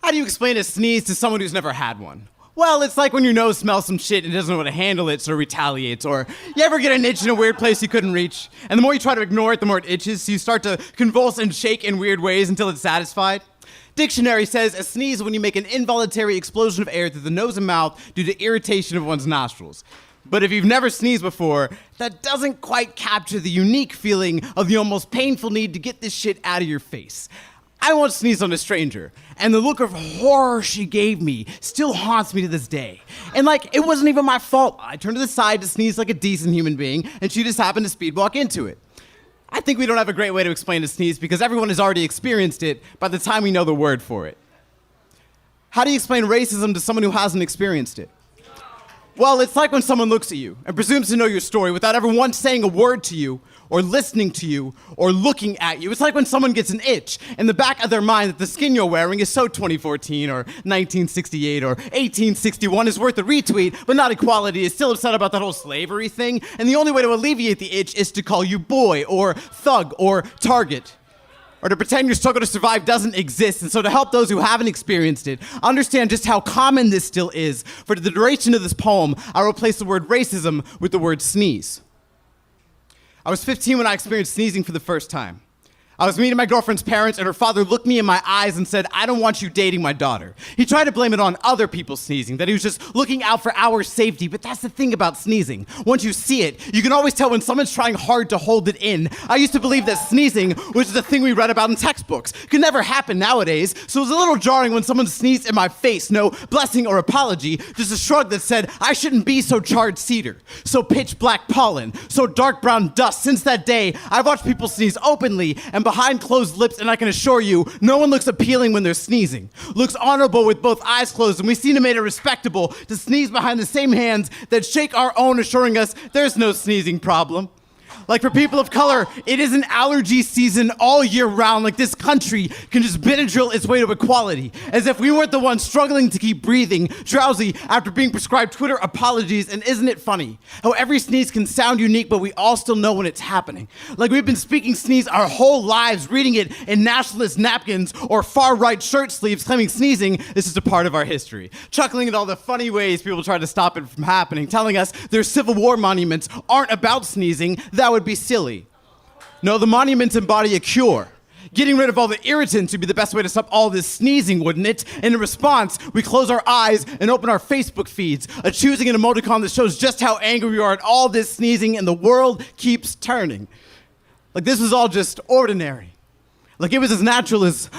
How do you explain a sneeze to someone who's never had one? Well, it's like when your nose smells some shit and doesn't know how to handle it, so it retaliates. Or you ever get an itch in a weird place you couldn't reach, and the more you try to ignore it, the more it itches, so you start to convulse and shake in weird ways until it's satisfied. Dictionary says a sneeze is when you make an involuntary explosion of air through the nose and mouth due to irritation of one's nostrils. But if you've never sneezed before, that doesn't quite capture the unique feeling of the almost painful need to get this shit out of your face. I once sneezed on a stranger, and the look of horror she gave me still haunts me to this day. And it wasn't even my fault. I turned to the side to sneeze like a decent human being, and she just happened to speed walk into it. I think we don't have a great way to explain a sneeze because everyone has already experienced it by the time we know the word for it. How do you explain racism to someone who hasn't experienced it? Well, it's like when someone looks at you and presumes to know your story without ever once saying a word to you, or listening to you, or looking at you. It's like when someone gets an itch in the back of their mind that the skin you're wearing is so 2014, or 1968, or 1861 is worth a retweet, but not equality, is still upset about that whole slavery thing, and the only way to alleviate the itch is to call you boy, or thug, or target. Or to pretend your struggle to survive doesn't exist. And so to help those who haven't experienced it understand just how common this still is, for the duration of this poem, I replace the word racism with the word sneeze. I was 15 when I experienced sneezing for the first time. I was meeting my girlfriend's parents, and her father looked me in my eyes and said, "I don't want you dating my daughter." He tried to blame it on other people sneezing, that he was just looking out for our safety, but that's the thing about sneezing. Once you see it, you can always tell when someone's trying hard to hold it in. I used to believe that sneezing was the thing we read about in textbooks. It could never happen nowadays, so it was a little jarring when someone sneezed in my face. No blessing or apology, just a shrug that said, "I shouldn't be so charred cedar, so pitch black pollen, so dark brown dust." Since that day, I've watched people sneeze openly and behind closed lips, and I can assure you, no one looks appealing when they're sneezing. Looks honorable with both eyes closed, and we seem to make it respectable to sneeze behind the same hands that shake our own, assuring us there's no sneezing problem. Like for people of color, it is an allergy season all year round. Like this country can just Benadryl its way to equality. As if we weren't the ones struggling to keep breathing, drowsy after being prescribed Twitter apologies. And isn't it funny how every sneeze can sound unique, but we all still know when it's happening? Like we've been speaking sneeze our whole lives, reading it in nationalist napkins or far-right shirt sleeves, claiming sneezing is just a part of our history. Chuckling at all the funny ways people try to stop it from happening, telling us their Civil War monuments aren't about sneezing. That would be silly. No, the monuments embody a cure. Getting rid of all the irritants would be the best way to stop all this sneezing, wouldn't it? And in response, we close our eyes and open our Facebook feeds, choosing an emoticon that shows just how angry we are at all this sneezing, and the world keeps turning. Like this was all just ordinary. Like it was as natural as...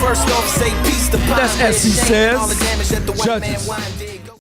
First off, say peace to That's SC Says. Judges.